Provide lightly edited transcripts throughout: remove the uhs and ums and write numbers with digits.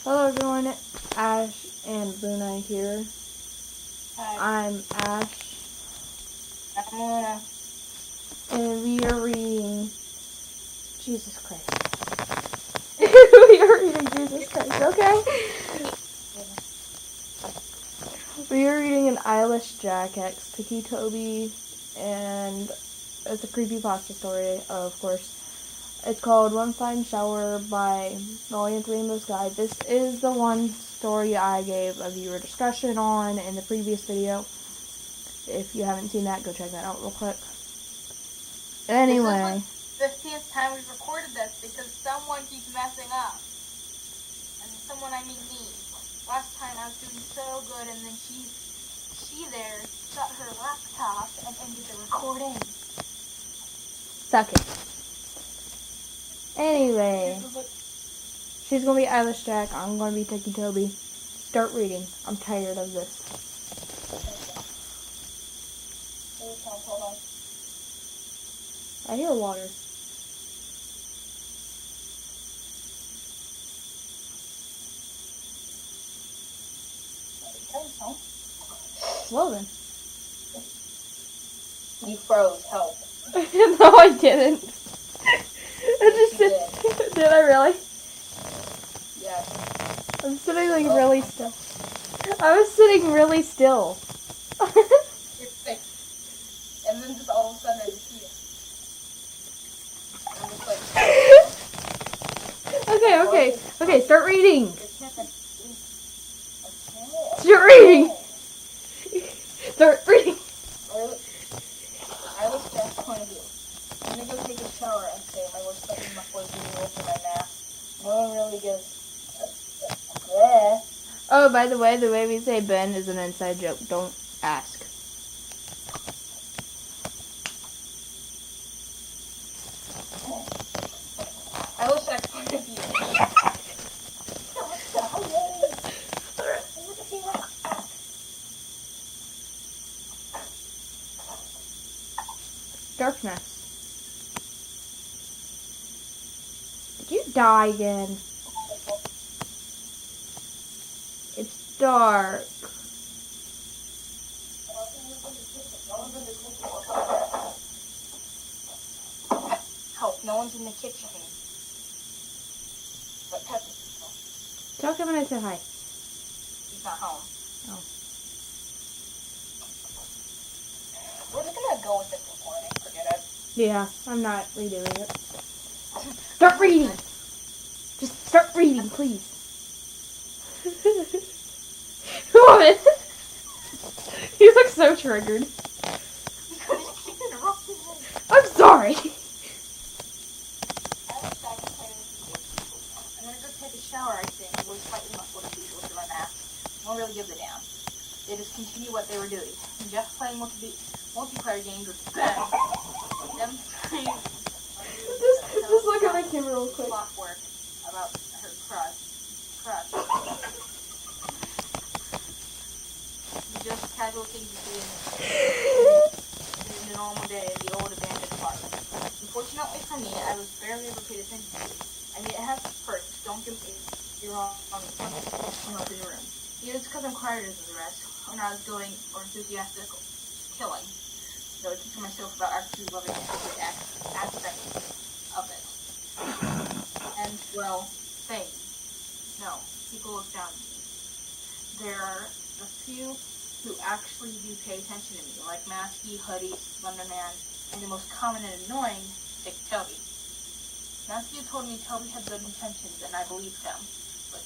Hello everyone, Ash and Luna here. Hi. I'm Ash, I'm Luna. and we are reading Jesus Christ. We are reading Jesus Christ, okay? We are reading an Eyeless Jack X, Ticci, Toby, and it's a creepypasta story, of course. It's called One Fine Shower by Valiant Rainbow Sky. This is the one story I gave a viewer discussion on in the previous video. If you haven't seen that, go check that out real quick. Anyway. This is like the 15th time we've recorded this because someone keeps messing up. And someone, I mean me. Last time I was doing so good and then she there shut her laptop and ended the recording. Suck it. Anyway. She's gonna be Eyeless Jack. I'm gonna be Ticci Toby. Start reading. I'm tired of this. Hold on. I hear water. Well then. You froze. Help. No, I didn't. I just did. Did I really? Yeah. I'm sitting like really still. I was sitting really still. You're sick. And then just all of a sudden I just see it. I'm just like... Okay, start reading. Okay. Start reading. Start reading. I was just point of view. I'm gonna go take a shower and say my worst button before being over my mask. No one really gives a bleh. Oh, by the way we say Ben is an inside joke. Don't ask. I wish I could point of view. Darkness. Did you die again? It's dark. Help, no one's in the kitchen. But Pepper, Tell Kevin I said hi. he's not home. Oh. We're just gonna go with this recording, forget it. Yeah, I'm not redoing it. Start reading! Just start reading, please. What? You look so triggered. I'm sorry. I'm gonna go take a shower, I think. It was slightly muffled as usual with my mask. Won't really give a damn. They just continue what they were doing. Just playing multiplayer games with Ben. Them three. Just look at my camera real quick. Clockwork about her crush. Just casual things you do in a normal day in the old abandoned park. Unfortunately for me, I was barely ever paid attention to. I mean, it has perks. Don't get me wrong. Up in your room. Either it's because I'm quieter than the rest, or not as going or enthusiastic killing. Though I teach myself about actually loving every aspect of it. And, well, things. No, people look down at me. There are a few who actually do pay attention to me, like Masky, Hoodie, Slenderman, and the most common and annoying, Toby. Masky told me Toby had good intentions, and I believed him. But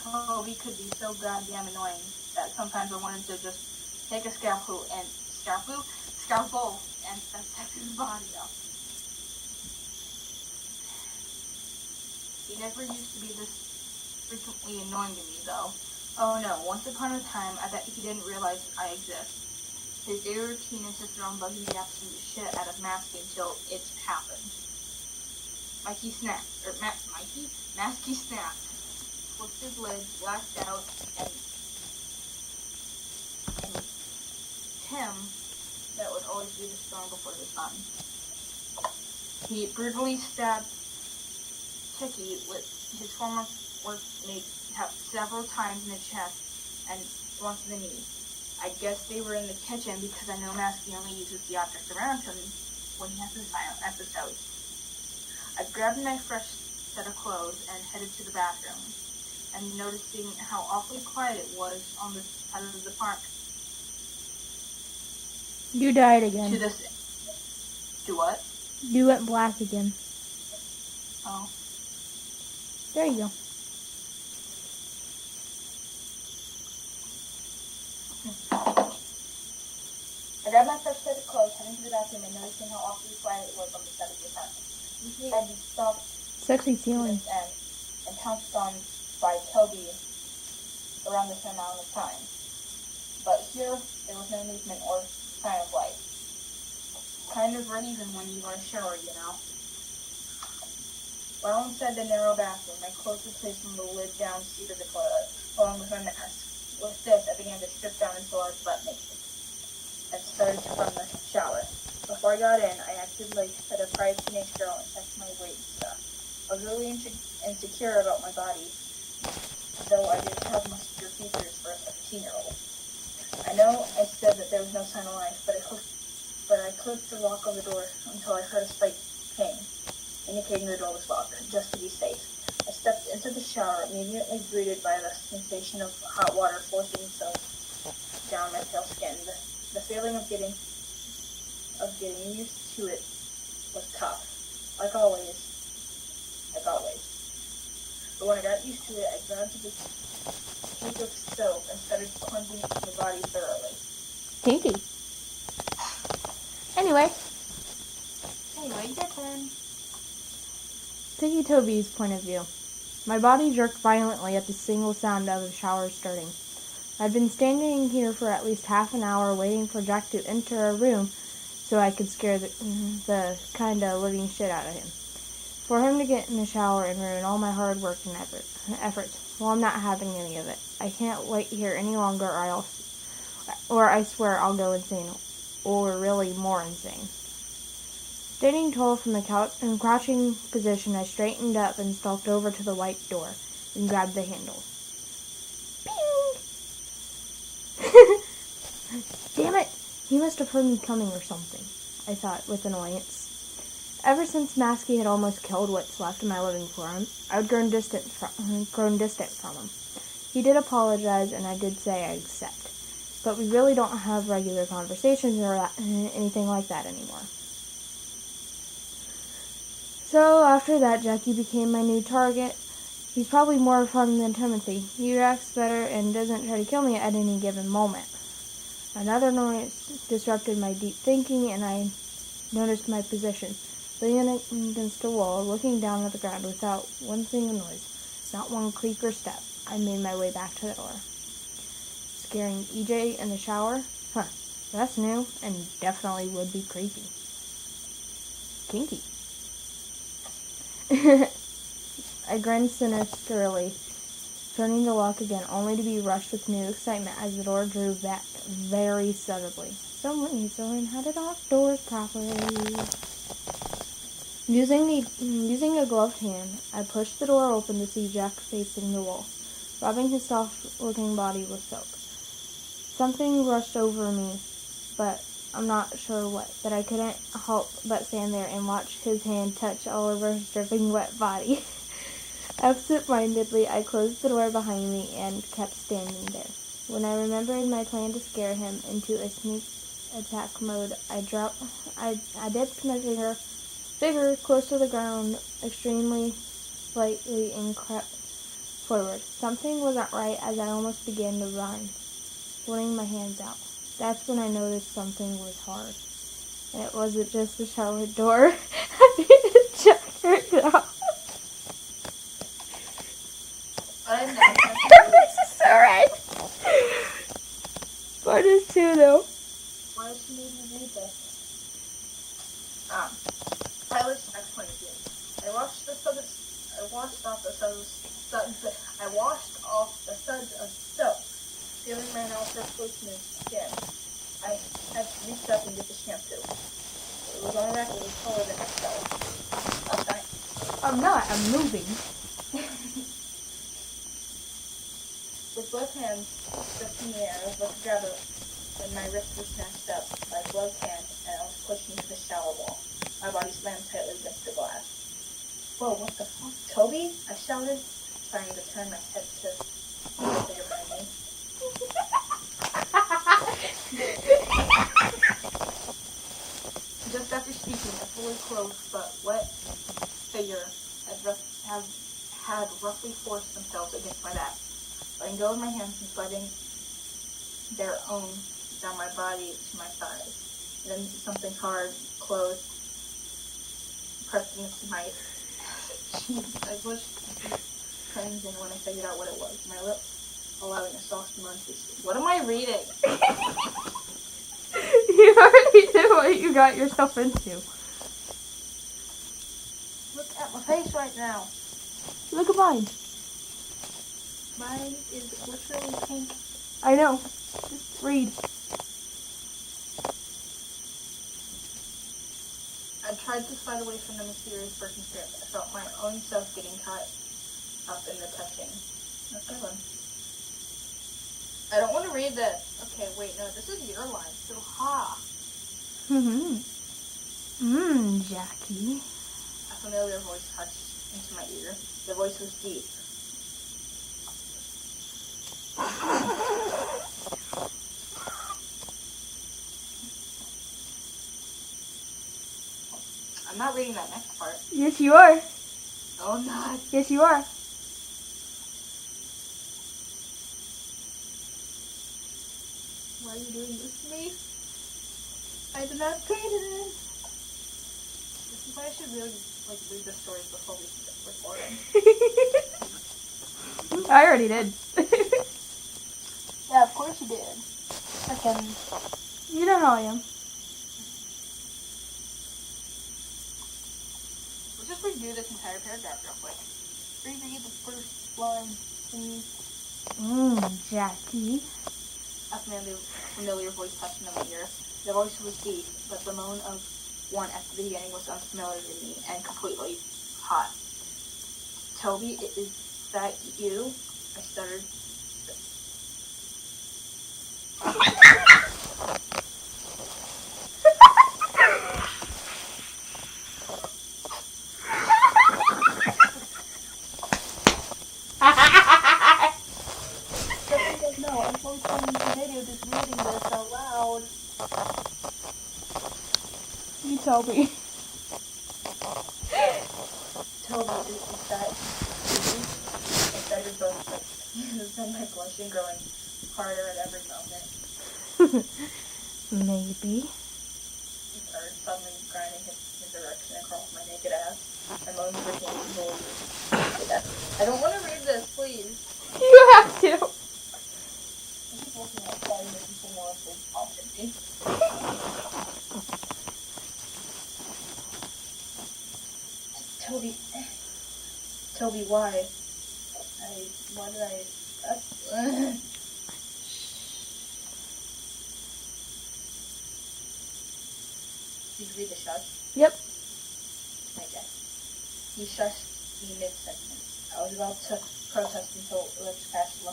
Toby could be so goddamn annoying that sometimes I wanted to just take a scalpel and sex his body up. He never used to be this frequently annoying to me, though. Oh no, once upon a time, I bet he didn't realize I exist. His daily routine insisted on bugging the absolute shit out of Masky until it happened. Masky snapped, flipped his lid, blacked out, and Tim, that would always be the storm before the sun. He brutally stabbed Ticci with his former have several times in the chest and once in the knee. I guess they were in the kitchen because I know Masky only uses the objects around him when he has his silent episodes. I grabbed my fresh set of clothes and headed to the bathroom, and noticing how awfully quiet it was on the side of the park. You died again. To what? You went black again. Oh. There you go. I grabbed my fresh set of clothes, heading to the bathroom, and noticing how awfully quiet it was on the side of the apartment. Usually I'd be stopped Sexy ceiling. and pounced on by Toby around the same amount of time. But here, there was no movement or sign of life. Kind of relieving when you want to shower, you know. While inside the narrow bathroom, my clothes were placed on the lid-down seat of the toilet, along with my mask. With this, I began to strip down until I was butt naked and started from the shower. Before I got in, I acted like a deprived teenage girl and checked my weight and stuff. I was really insecure about my body, though I didn't have muscular features for a 17-year-old. I know I said that there was no sign of life, but I clicked the lock on the door until I heard a slight ping, indicating the door was locked, just to be safe. I stepped into the shower, immediately greeted by the sensation of hot water forcing itself down my pale skin. The feeling of getting used to it was tough, like always. But when I got used to it, I grabbed the cake of soap and started cleansing my body thoroughly. Kinky. Anyway, your turn. Taking Toby's point of view. My body jerked violently at the single sound of a shower starting. I'd been standing here for at least half an hour waiting for Jack to enter a room so I could scare the kinda living shit out of him. For him to get in the shower and ruin all my hard work and efforts. Well, I'm not having any of it. I can't wait here any longer or I swear I'll go insane. Or really more insane. Standing tall from the couch in crouching position, I straightened up and stalked over to the white door and grabbed the handle. Damn it! He must have heard me coming or something, I thought with annoyance. Ever since Masky had almost killed what's left of my living for him, I'd grown distant from him. He did apologize, and I did say I accept. But we really don't have regular conversations or anything like that anymore. So after that, Jackie became my new target. He's probably more fun than Timothy. He reacts better and doesn't try to kill me at any given moment. Another noise disrupted my deep thinking, and I noticed my position, leaning against a wall, looking down at the ground without one single noise, not one creak or step. I made my way back to the door. Scaring EJ in the shower? Huh, that's new and definitely would be creepy. Kinky. I grinned sinisterly, turning the lock again, only to be rushed with new excitement as the door drew back very suddenly. Someone needs to learn how to lock doors properly. Using a gloved hand, I pushed the door open to see Jack facing the wall, rubbing his soft-looking body with soap. Something rushed over me, but I'm not sure what, but I couldn't help but stand there and watch his hand touch all over his dripping wet body. Absent-mindedly, I closed the door behind me and kept standing there. When I remembered my plan to scare him into a sneak attack mode, I dipped my finger close to the ground extremely slightly and crept forward. Something wasn't right as I almost began to run, pulling my hands out. That's when I noticed something was hard. And it wasn't just the shower door. I need to check it out. This is so right. Part is 2 though. Why does she need to read this? Eyeless explanation. I washed off the suds of soap, feeling my mouth close to my skin. I had to reach up and get the shampoo. It was on rack, it was taller than myself. I'm not, I'm moving. With both hands stretched in the air, I was about to grab it when my wrist was snatched up by a gloved hand and I was pushed into the shower wall. My body slammed tightly against the glass. Whoa, what the fuck? Toby? I shouted, trying to turn my head to the figure behind me. Just after speaking, a fully clothed but wet figure had roughly forced themselves against my back, letting go of my hands and sliding their own down my body to my thighs. And then something hard, closed, pressed against my cheeks. I was cringing when I figured out what it was. My lips allowing a soft moan to escape. What am I reading? You already knew what you got yourself into. Look at my face right now. Look at mine. Mine is literally pink. I know. Just read. I tried to slide away from the mysterious birthing spirit. I felt my own self getting caught up in the touching. That's my one. I don't want to read this. Okay, wait, no, this is your line. So, ha. Jackie. A familiar voice touched into my ear. The voice was deep. I'm not reading that next part. Yes, you are. Oh, not. Yes, you are. Why are you doing this to me? I did not say this. This is why I should really read the stories before we start recording. I already did. Yeah, of course you did. Freaking. You know how I am. Let's just redo this entire paragraph real quick. Reread the first line, please. Jackie. A familiar voice touched into my ear. The voice was deep, but the moan of one at the beginning was unfamiliar to me and completely hot. Toby, is that you? I stuttered. No, I'm posting the video just reading this out loud. You Toby. Toby, is that you? I stuttered both times, and my blushing growing harder at every moment. Maybe. He started suddenly grinding his erection across my naked ass. My moans became slowly. I don't want to read this, please. You have to. I keep looking outside and looking for more of this opportunity. Toby, why? Why did I... Did you read the shush? Yep. Okay. He shushed me mid-sentence. I was about to protest until lips passed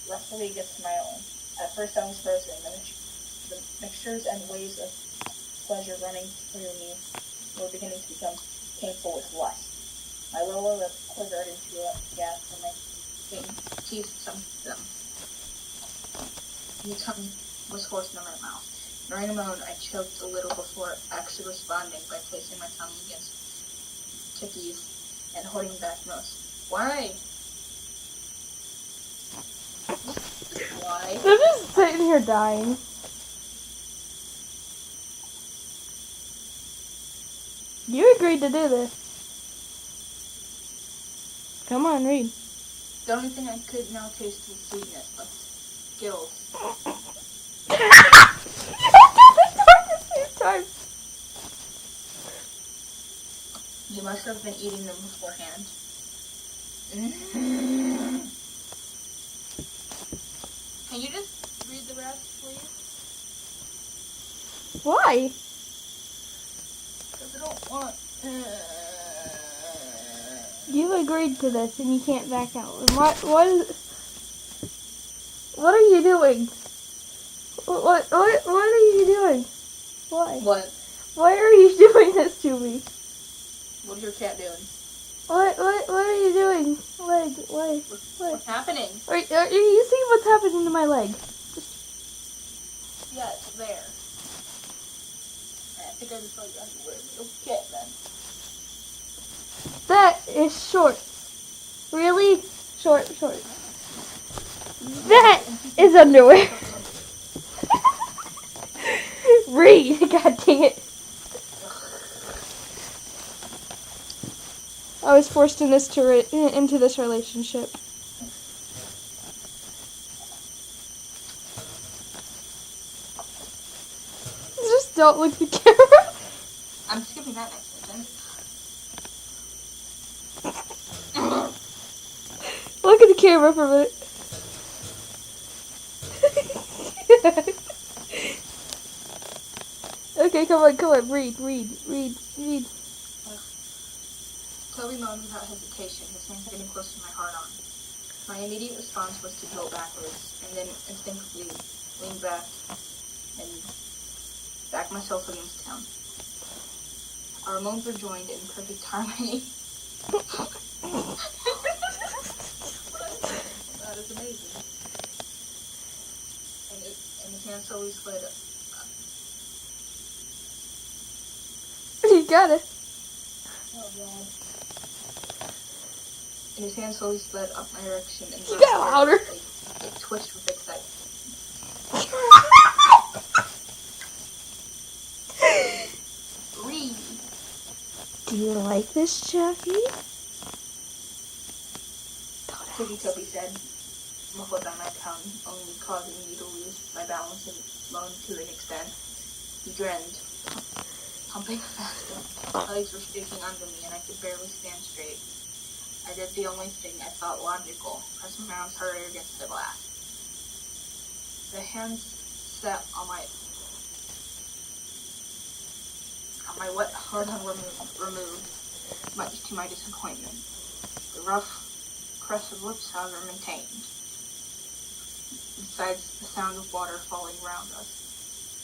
lustily against my own. At first I was frozen. The mixtures and waves of pleasure running through me were beginning to become painful with lust. My lower lip quivered into a gasp and my teeth chunked them. The tongue was hoarse in my mouth. During a moan, I choked a little before actually responding by placing my tongue against Ticci's and holding back most. Why? Why? I'm just sitting here dying. You agreed to do this. Come on, read. The only thing I could now taste was sweetness, but skills. Time. You must have been eating them beforehand. Can you just read the rest, please? Why? Because I don't want... You agreed to this and you can't back out. What is... What are you doing? What are you doing? Why? What? Why are you doing this to me? What's your cat doing? What are you doing? Leg, why? What's happening? Are you seeing what's happening to my leg? Yeah, it's there. I think I just saw your underwear. Okay, then. That is short. Really? Short. That is underwear. Read, god dang it. I was forced into this relationship. Just don't look at the camera. I'm skipping that next sentence. Look at the camera for a minute. Okay, come on, read. Toby moaned without hesitation, his hands getting close to my hard-on. My immediate response was to jolt backwards, and then instinctively lean back and back myself against him. Our moans were joined in perfect harmony. That is amazing. And his hand slowly slid up. You got it. Oh, God. And his hand slowly slid up my erection and You got louder. It twitched with excitement. Read. Do you like this, Jackie? Toby said, muffled on my tongue, only causing me to lose my balance and moan to an extent. He grinned, pumping faster. My legs were shaking under me, and I could barely stand straight. I did the only thing I thought logical, pressing my arms harder against the glass. The hands set on my wet hard-on removed, much to my disappointment. The rough crust of lips, however, maintained. Besides the sound of water falling round us,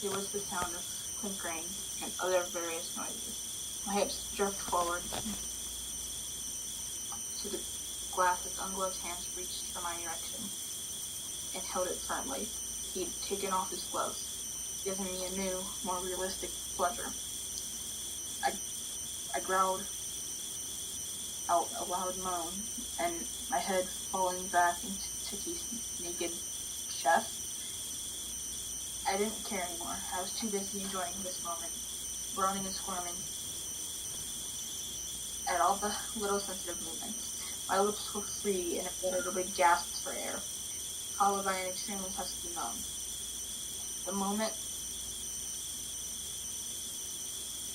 there was the sound of clinkering and other various noises. My hips jerked forward to the glass as ungloved hands reached for my erection and held it firmly. He'd taken off his gloves, giving me a new, more realistic pleasure. I growled out a loud moan, and my head falling back into Ticci's naked chest. I didn't care anymore. I was too busy enjoying this moment, groaning and squirming at all the little sensitive movements. My lips were free and emitted a big gasp for air, followed by an extremely husky moan. The moment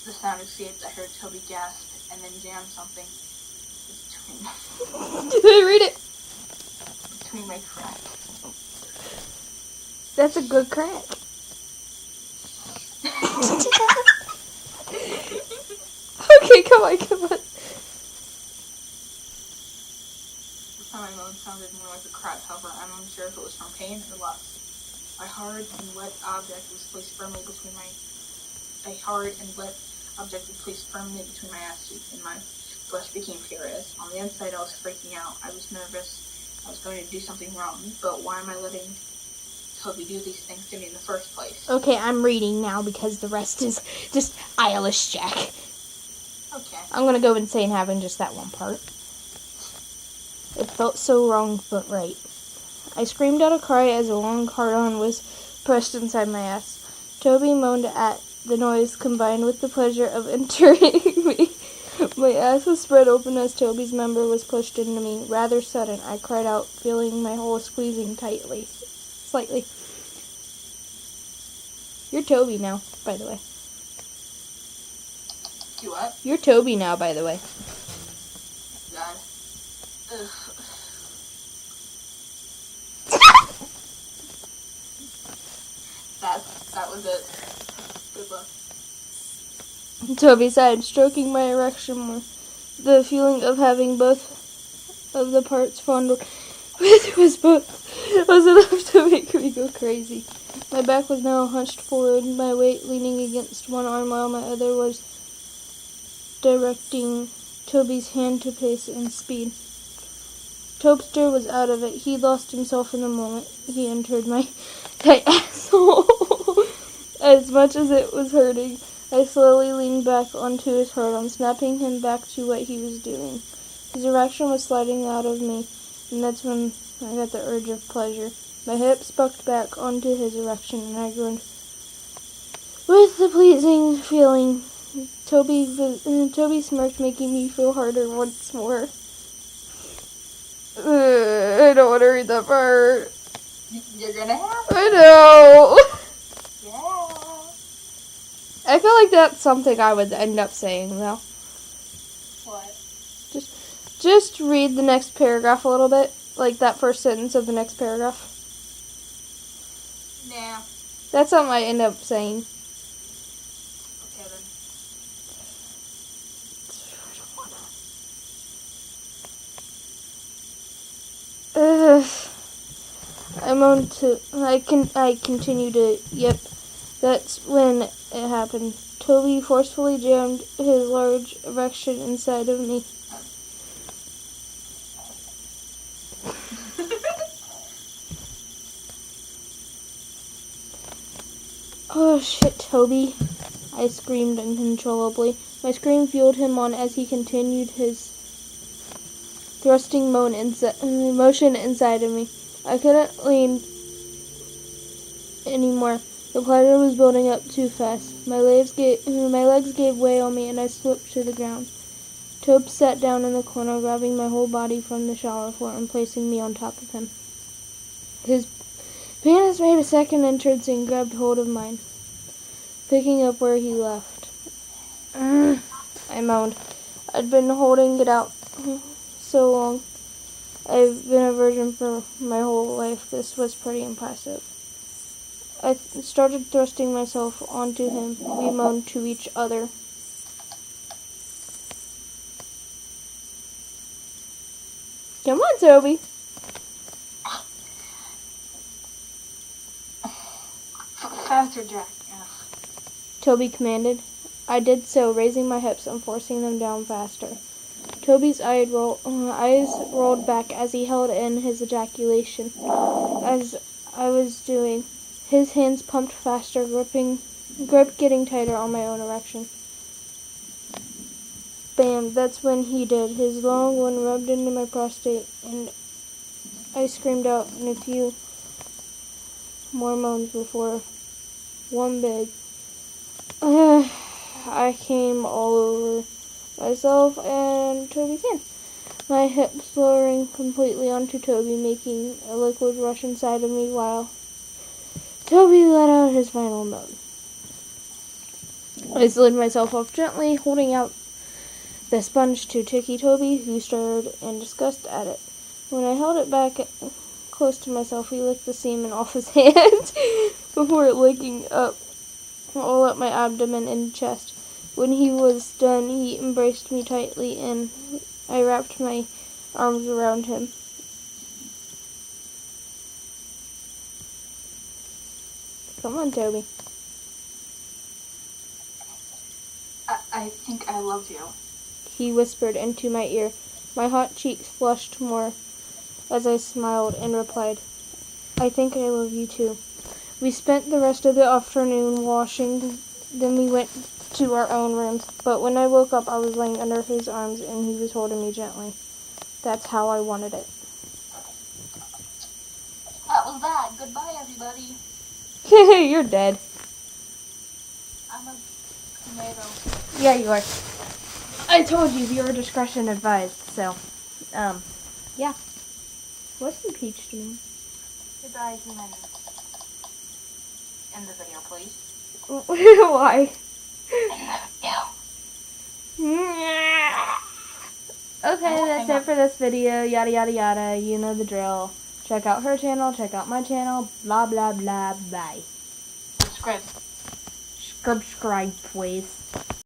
the sound escaped, I heard Toby gasp and then jam something Did I read it? between my cracks. That's a good crack. Okay, come on. The time I moaned sounded more like a crack, however, I'm unsure if it was from pain or lust. A hard and wet object was placed firmly between my ass cheeks, and my flesh became furious. On the inside, I was freaking out. I was nervous. I was going to do something wrong, but why am I letting Toby do these things to me in the first place? Okay, I'm reading now because the rest is just Eyeless Jack. Okay. I'm gonna go insane having just that one part. It felt so wrong, but right. I screamed out a cry as a long hard-on was pressed inside my ass. Toby moaned at the noise combined with the pleasure of entering me. My ass was spread open as Toby's member was pushed into me. Rather sudden, I cried out, feeling my hole squeezing slightly. You're Toby now, by the way. You what? You're Toby now, by the way. God. Ugh. That was it. Good luck. Toby sighed, stroking my erection more. The feeling of having both of the parts fondled was enough to crazy. My back was now hunched forward, my weight leaning against one arm while my other was directing Toby's hand to pace and speed. Tobster was out of it. He lost himself in the moment he entered my tight asshole. As much as it was hurting, I slowly leaned back onto his hard arm, snapping him back to what he was doing. His erection was sliding out of me, and that's when I got the urge of pleasure. My hips bucked back onto his erection, and I groaned with the pleasing feeling. Toby smirked, making me feel harder once more. I don't want to read that part. You're gonna have to. I know. Yeah. I feel like that's something I would end up saying, though. What? Just read the next paragraph a little bit. Like that first sentence of the next paragraph. Nah. That's something I end up saying. Okay then. I continue to, yep, that's when it happened. Toby forcefully jammed his large erection inside of me. Oh shit, Toby, I screamed uncontrollably. My scream fueled him on as he continued his thrusting motion inside of me. I couldn't lean anymore. The pleasure was building up too fast. My legs gave way on me, and I slipped to the ground. Tobe sat down in the corner, grabbing my whole body from the shower floor and placing me on top of him. His penis made a second entrance and grabbed hold of mine, picking up where he left. I moaned. I'd been holding it out so long. I've been a virgin for my whole life. This was pretty impressive. I started thrusting myself onto him. We moaned to each other. Come on, Toby. Faster, Jack. Ugh. Toby commanded. I did so, raising my hips and forcing them down faster. Toby's eyes rolled back as he held in his ejaculation. As I was doing, his hands pumped faster, grip getting tighter on my own erection. Bam, that's when he did. His long one rubbed into my prostate, and I screamed out in a few more moans before one big I came all over myself and Toby's hand. My hips lowering completely onto Toby, making a liquid rush inside of me while Toby let out his final moan. I slid myself off gently, holding out the sponge to Ticci Toby, who stared in disgust at it. When I held it back close to myself, he licked the semen off his hand before licking up all up my abdomen and chest. When he was done, he embraced me tightly, and I wrapped my arms around him. Come on, Toby. I think I love you. He whispered into my ear. My hot cheeks flushed more as I smiled and replied, I think I love you too. We spent the rest of the afternoon washing, then we went to our own rooms. But when I woke up, I was laying under his arms and he was holding me gently. That's how I wanted it. That was that. Goodbye, everybody. You're dead. I'm a tomato. Yeah, you are. I told you, viewer discretion advised, so, yeah. What's the peach doing? Goodbye, human. End the video, please. Why? I Okay, that's it for this video. Yada, yada, yada. You know the drill. Check out her channel. Check out my channel. Blah, blah, blah. Bye. Subscribe. Subscribe, please.